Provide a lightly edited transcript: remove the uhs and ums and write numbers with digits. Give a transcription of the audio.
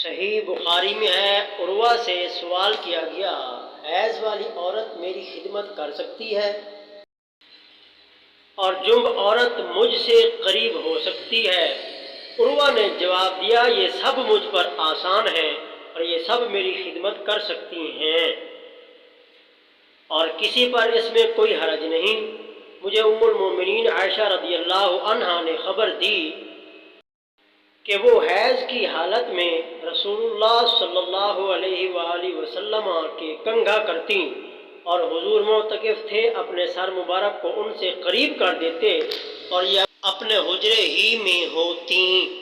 صحیح بخاری میں ہے، عروہ سے سوال کیا گیا، حیض والی عورت میری خدمت کر سکتی ہے اور جنب عورت مجھ سے قریب ہو سکتی ہے؟ عروہ نے جواب دیا، یہ سب مجھ پر آسان ہے اور یہ سب میری خدمت کر سکتی ہیں اور کسی پر اس میں کوئی حرج نہیں۔ مجھے ام المومنین عائشہ رضی اللہ عنہا نے خبر دی کہ وہ حیض کی حالت میں رسول اللہ صلی اللہ علیہ وآلہ وسلم کے کنگھا کرتیں اور حضور معتکف تھے، اپنے سر مبارک کو ان سے قریب کر دیتے اور یہ اپنے حجرے ہی میں ہوتیں۔